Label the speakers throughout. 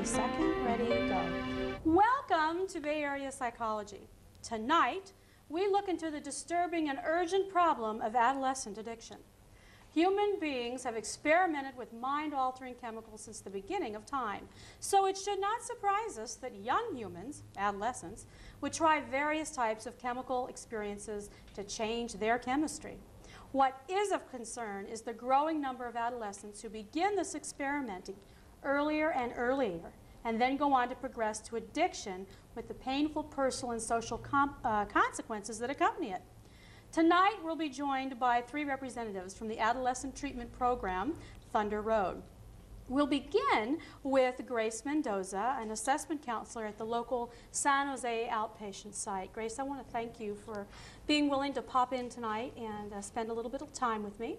Speaker 1: second. Ready, go. Welcome to Bay Area Psychology. Tonight, we look into the disturbing and urgent problem of adolescent addiction. Human beings have experimented with mind-altering chemicals since the beginning of time, so it should not surprise us that young humans, adolescents, would try various types of chemical experiences to change their chemistry. What is of concern is the growing number of adolescents who begin this experimenting earlier and earlier, and then go on to progress to addiction with the painful personal and social consequences that accompany it. Tonight, we'll be joined by 3 representatives from the Adolescent Treatment Program, Thunder Road. We'll begin with Grace Mendoza, an assessment counselor at the local San Jose outpatient site. Grace, I want to thank you for being willing to pop in tonight and spend a little bit of time with me.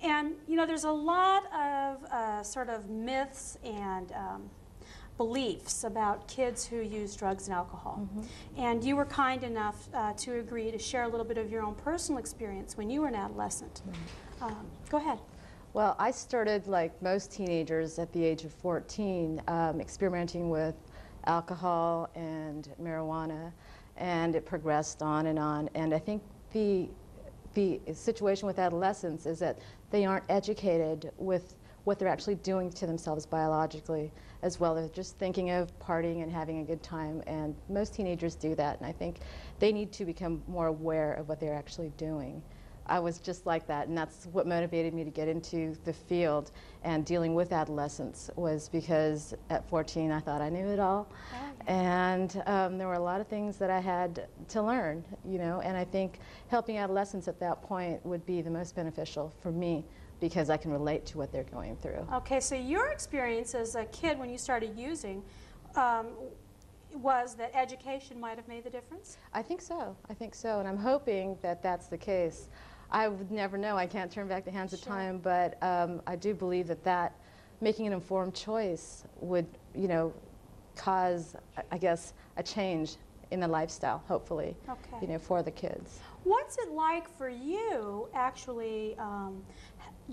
Speaker 1: And, you know, there's a lot of sort of myths and beliefs about kids who use drugs and alcohol. And you were kind enough to agree to share a little bit of your own personal experience when you were an adolescent. Go ahead.
Speaker 2: Well, I started, like most teenagers, at the age of 14, experimenting with alcohol and marijuana, and it progressed on. And I think the situation with adolescents is that they aren't educated with what they're actually doing to themselves biologically, as well as just thinking of partying and having a good time. And most teenagers do that, and I think they need to become more aware of what they're actually doing. I was just like that, and that's what motivated me to get into the field and dealing with adolescents, was because at 14 I thought I knew it all. And there were a lot of things that I had to learn, you know, and I think helping adolescents at that point would be the most beneficial for me, because I can relate to what they're going through.
Speaker 1: Okay, so your experience as a kid when you started using was that education might have made the difference?
Speaker 2: I think so, and I'm hoping that that's the case. I would never know, I can't turn back the hands of time, but I do believe that making an informed choice would, you know, cause, I guess, a change in the lifestyle, hopefully, you know, for the kids.
Speaker 1: What's it like for you, actually,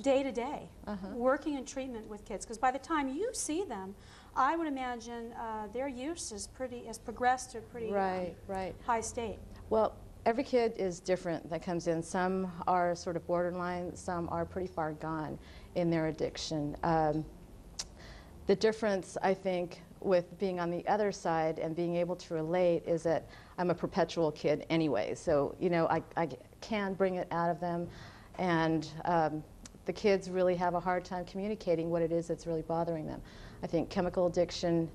Speaker 1: day to day, working in treatment with kids? Because by the time you see them, I would imagine their use is has progressed to a pretty high state.
Speaker 2: Well, every kid is different that comes in. Some are sort of borderline, some are pretty far gone in their addiction. The difference, I think, with being on the other side and being able to relate is that I'm a perpetual kid anyway. So, you know, I can bring it out of them, and the kids really have a hard time communicating what it is that's really bothering them. I think chemical addiction,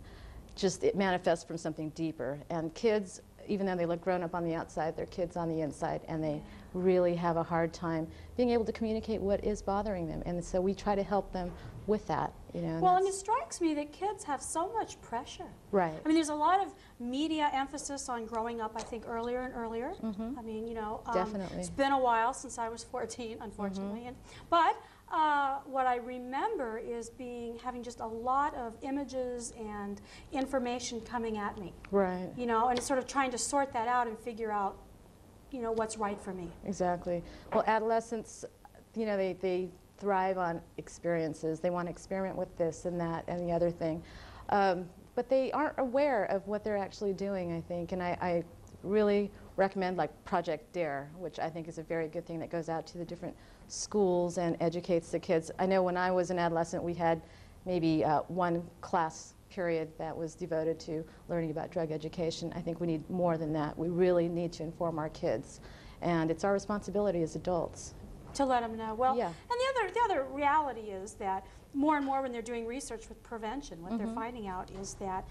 Speaker 2: it manifests from something deeper, and kids, even though they look grown up on the outside, they're kids on the inside, and they really have a hard time being able to communicate what is bothering them. And so we try to help them with that, you know.
Speaker 1: Well, and it strikes me that kids have so much pressure.
Speaker 2: Right.
Speaker 1: I mean, there's a lot of media emphasis on growing up, I think, earlier and earlier. I mean, you know,
Speaker 2: definitely.
Speaker 1: It's been a while since I was 14, unfortunately. But what I remember is having just a lot of images and information coming at me.
Speaker 2: Right.
Speaker 1: You know, and sort of trying to sort that out and figure out, you know, what's right for me.
Speaker 2: Exactly. Well, adolescents, you know, they thrive on experiences. They want to experiment with this and that and the other thing. But they aren't aware of what they're actually doing, I think. And I really recommend, like, Project DARE, which I think is a very good thing that goes out to the different schools and educates the kids. I know when I was an adolescent, we had maybe one class period that was devoted to learning about drug education. I think we need more than that. We really need to inform our kids, and it's our responsibility as adults
Speaker 1: to let them know. Well,
Speaker 2: yeah.
Speaker 1: And the other reality is that more and more when they're doing research with prevention, what they're finding out is that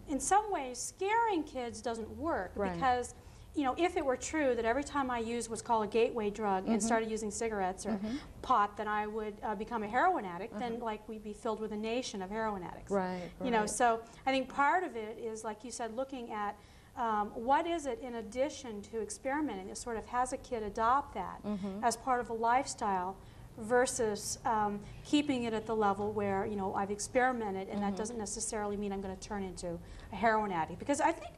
Speaker 1: in some ways scaring kids doesn't work, because, you know, if it were true that every time I used what's called a gateway drug and started using cigarettes or pot, then I would become a heroin addict, then, like, we'd be filled with a nation of heroin addicts. You know, so I think part of it is, like you said, looking at what is it in addition to experimenting that sort of has a kid adopt that as part of a lifestyle versus keeping it at the level where, you know, I've experimented and that doesn't necessarily mean I'm going to turn into a heroin addict. Because I think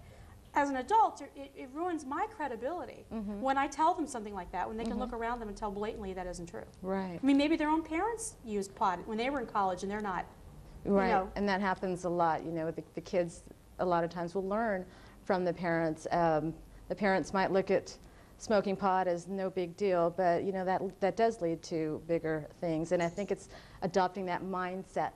Speaker 1: as an adult, it ruins my credibility when I tell them something like that, when they can look around them and tell blatantly that isn't true.
Speaker 2: Right.
Speaker 1: I mean, maybe their own parents used pot when they were in college and they're not
Speaker 2: Right,
Speaker 1: know.
Speaker 2: and that happens a lot. You know, the kids a lot of times will learn from the parents. The parents might look at smoking pot as no big deal, but you know that does lead to bigger things. And I think it's adopting that mindset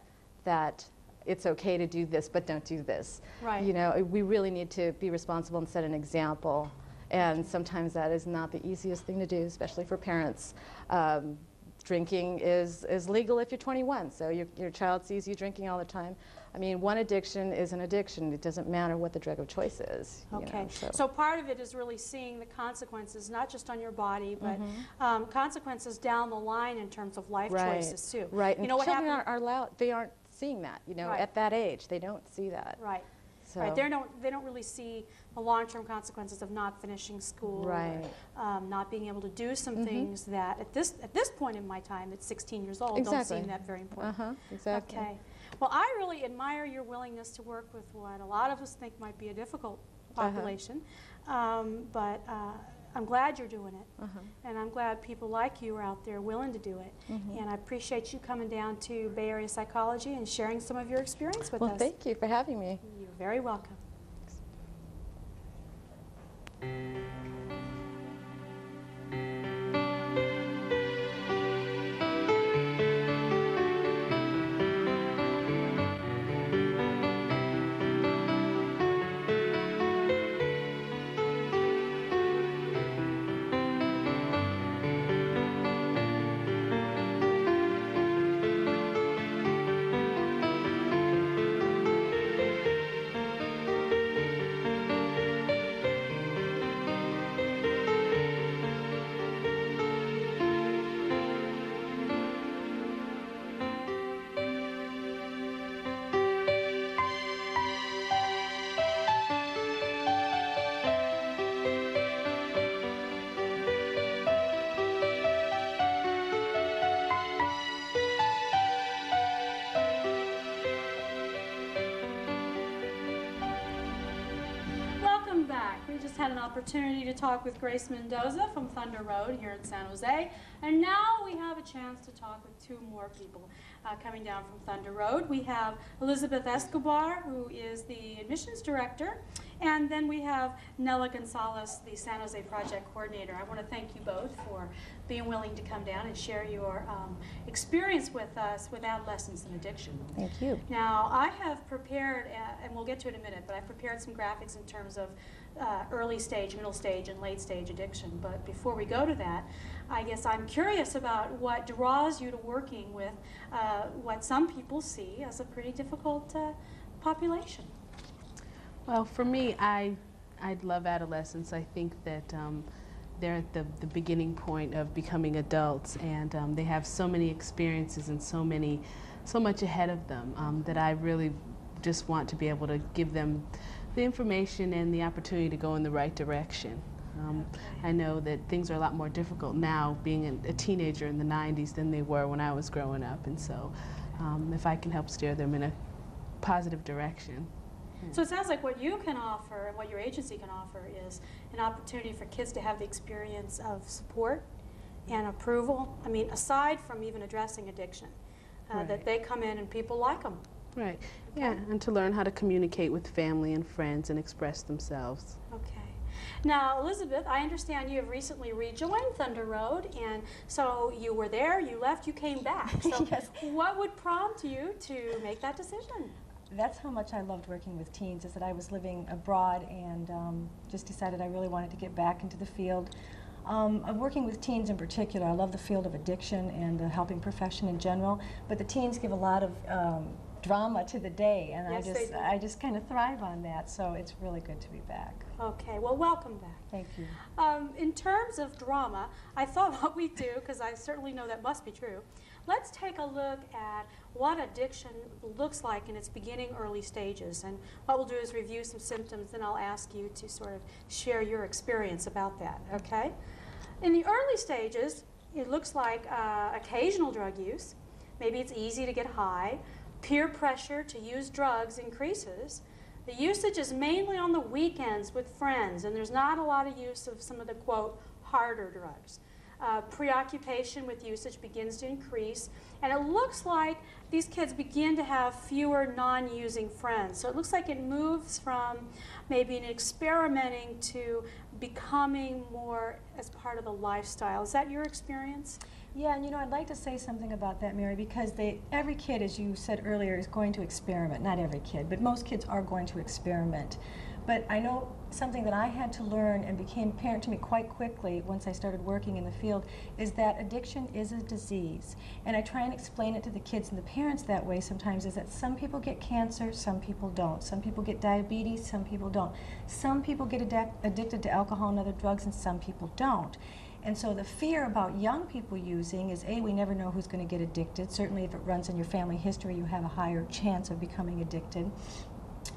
Speaker 2: that it's okay to do this, but don't do this.
Speaker 1: Right.
Speaker 2: You know, we really need to be responsible and set an example. And sometimes that is not the easiest thing to do, especially for parents. Drinking is legal if you're 21, so your child sees you drinking all the time. I mean, one addiction is an addiction. It doesn't matter what the drug of choice is.
Speaker 1: Okay,
Speaker 2: You know,
Speaker 1: so part of it is really seeing the consequences, not just on your body, but consequences down the line in terms of life choices too.
Speaker 2: Right,
Speaker 1: You
Speaker 2: and
Speaker 1: know what
Speaker 2: children
Speaker 1: happened?
Speaker 2: are allowed, they aren't seeing that, you know,
Speaker 1: Right.
Speaker 2: at that age. They don't see that.
Speaker 1: Right.
Speaker 2: So,
Speaker 1: Right, they don't really see the long-term consequences of not finishing school,
Speaker 2: Right.
Speaker 1: or, not being able to do some things that at this point in my time, at 16 years old, don't
Speaker 2: Exactly.
Speaker 1: seem that very important.
Speaker 2: Exactly.
Speaker 1: Okay. Well, I really admire your willingness to work with what a lot of us think might be a difficult population, but I'm glad you're doing it, and I'm glad people like you are out there willing to do it. And I appreciate you coming down to Bay Area Psychology and sharing some of your experience with
Speaker 2: Well,
Speaker 1: us.
Speaker 2: thank you for having me.
Speaker 1: You're very welcome. Welcome back. We just had an opportunity to talk with Grace Mendoza from Thunder Road here in San Jose, and now we have a chance to talk with two more people coming down from Thunder Road. We have Elizabeth Escobar, who is the admissions director, and then we have Nella Gonzalez, the San Jose project coordinator. I want to thank you both for being willing to come down and share your experience with us with adolescence and addiction.
Speaker 2: Thank you.
Speaker 1: Now, I have prepared, and we'll get to it in a minute, but I've prepared some graphics in terms of early stage, middle stage, and late stage addiction. But before we go to that, I guess I'm curious about what draws you to working with what some people see as a pretty difficult population.
Speaker 3: Well, for me, I love adolescents. I think that they're at the beginning point of becoming adults, and they have so many experiences and so much ahead of them that I really just want to be able to give them the information and the opportunity to go in the right direction. I know that things are a lot more difficult now being a teenager in the 90s than they were when I was growing up, and so if I can help steer them in a positive direction.
Speaker 1: So it sounds like what you can offer and what your agency can offer is an opportunity for kids to have the experience of support and approval. I mean, aside from even addressing addiction, that they come in and people like them.
Speaker 3: Right. Yeah, and to learn how to communicate with family and friends and express themselves.
Speaker 1: Okay. Now, Elizabeth, I understand you have recently rejoined Thunder Road, and so you were there, you left, you came back. So
Speaker 4: Yes.
Speaker 1: what would prompt you to make that decision?
Speaker 4: That's how much I loved working with teens, is that I was living abroad and just decided I really wanted to get back into the field. Of working with teens in particular, I love the field of addiction and the helping profession in general, but the teens give a lot of drama to the day, and
Speaker 1: Yes, they do.
Speaker 4: I just kind of thrive on that, so it's really good to be back.
Speaker 1: Okay, well, welcome back.
Speaker 4: Thank you.
Speaker 1: In terms of drama, I thought what we'd do, because I certainly know that must be true, let's take a look at what addiction looks like in its beginning early stages. And what we'll do is review some symptoms, then I'll ask you to sort of share your experience about that, okay? In the early stages, it looks like occasional drug use. Maybe it's easy to get high. Peer pressure to use drugs increases. The usage is mainly on the weekends with friends, and there's not a lot of use of some of the, quote, harder drugs. Preoccupation with usage begins to increase, and it looks like these kids begin to have fewer non-using friends. So it looks like it moves from maybe an experimenting to becoming more as part of the lifestyle. Is that your experience?
Speaker 4: Yeah, and I'd like to say something about that, Mary, because every kid, as you said earlier, is going to experiment. Not every kid, but most kids are going to experiment. But I know something that I had to learn and became apparent to me quite quickly once I started working in the field is that addiction is a disease. And I try and explain it to the kids and the parents that way sometimes, is that some people get cancer, some people don't. Some people get diabetes, some people don't. Some people get addicted to alcohol and other drugs, and some people don't. And so the fear about young people using is, A, we never know who's going to get addicted. Certainly if it runs in your family history, you have a higher chance of becoming addicted.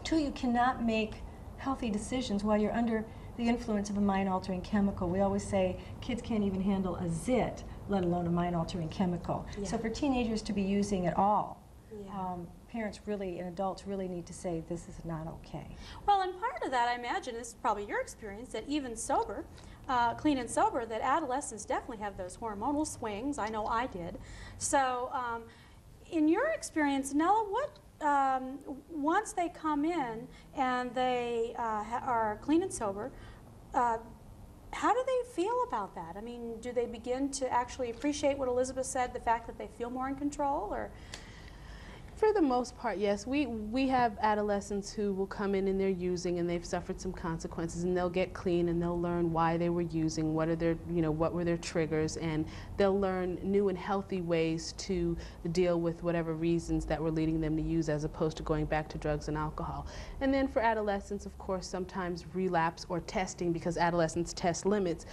Speaker 4: 2, you cannot make healthy decisions while you're under the influence of a mind-altering chemical. We always say kids can't even handle a zit, let alone a mind-altering chemical.
Speaker 1: Yeah.
Speaker 4: So for teenagers to be using at all,
Speaker 1: Yeah.
Speaker 4: parents really and adults really need to say this is not okay.
Speaker 1: Well, and part of that, I imagine, is probably your experience that even sober, clean and sober, that adolescents definitely have those hormonal swings. I know I did. So in your experience, Nella, what once they come in and they are clean and sober, how do they feel about that? I mean, do they begin to actually appreciate what Elizabeth said, the fact that they feel more in control, or?
Speaker 3: For the most part, yes. We have adolescents who will come in and they're using and they've suffered some consequences, and they'll get clean and they'll learn why they were using, what are their, what were their triggers, and they'll learn new and healthy ways to deal with whatever reasons that were leading them to use, as opposed to going back to drugs and alcohol. And then for adolescents, of course, sometimes relapse or testing, because adolescents test limits,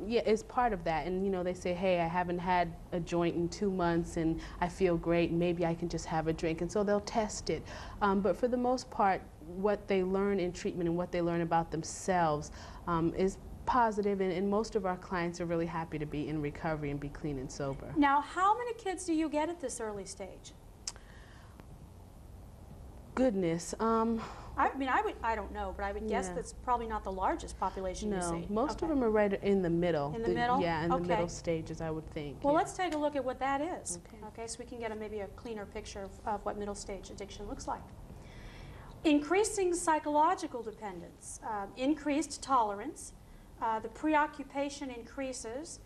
Speaker 3: is part of that. And they say, hey, I haven't had a joint in 2 months and I feel great, maybe I can just have a drink, and so they'll test it. But for the most part, what they learn in treatment and what they learn about themselves is positive, and most of our clients are really happy to be in recovery and be clean and sober.
Speaker 1: Now, how many kids do you get at this early stage?
Speaker 3: Goodness.
Speaker 1: I mean, I don't know, but I would guess that's probably not the largest population you see.
Speaker 3: No, most of them are right in the middle.
Speaker 1: In the middle?
Speaker 3: Yeah, in the middle stages, I would think.
Speaker 1: Well,
Speaker 3: yeah.
Speaker 1: let's take a look at what that is.
Speaker 3: Okay.
Speaker 1: So we can get maybe a cleaner picture of what middle stage addiction looks like. Increasing psychological dependence, increased tolerance, the preoccupation increases,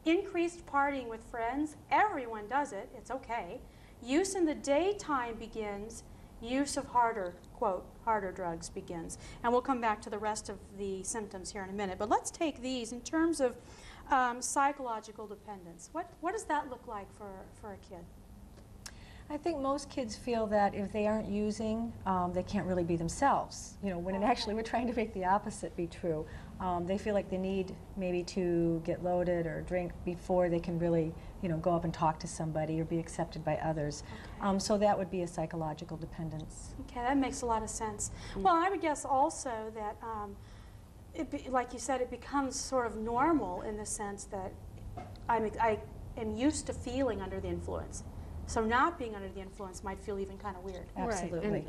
Speaker 1: increased partying with friends, everyone does it, it's okay. Use in the daytime begins, use of harder, quote, harder drugs begins. And we'll come back to the rest of the symptoms here in a minute. But let's take these in terms of psychological dependence. What does that look like for a kid?
Speaker 4: I think most kids feel that if they aren't using, they can't really be themselves. When actually we're trying to make the opposite be true. They feel like they need maybe to get loaded or drink before they can really, go up and talk to somebody or be accepted by others.
Speaker 1: Okay.
Speaker 4: So that would be a psychological dependence.
Speaker 1: Okay, that makes a lot of sense. Well, I would guess also that, like you said, it becomes sort of normal in the sense that I am used to feeling under the influence. So not being under the influence might feel even kind of weird.
Speaker 4: Absolutely.
Speaker 3: Right. And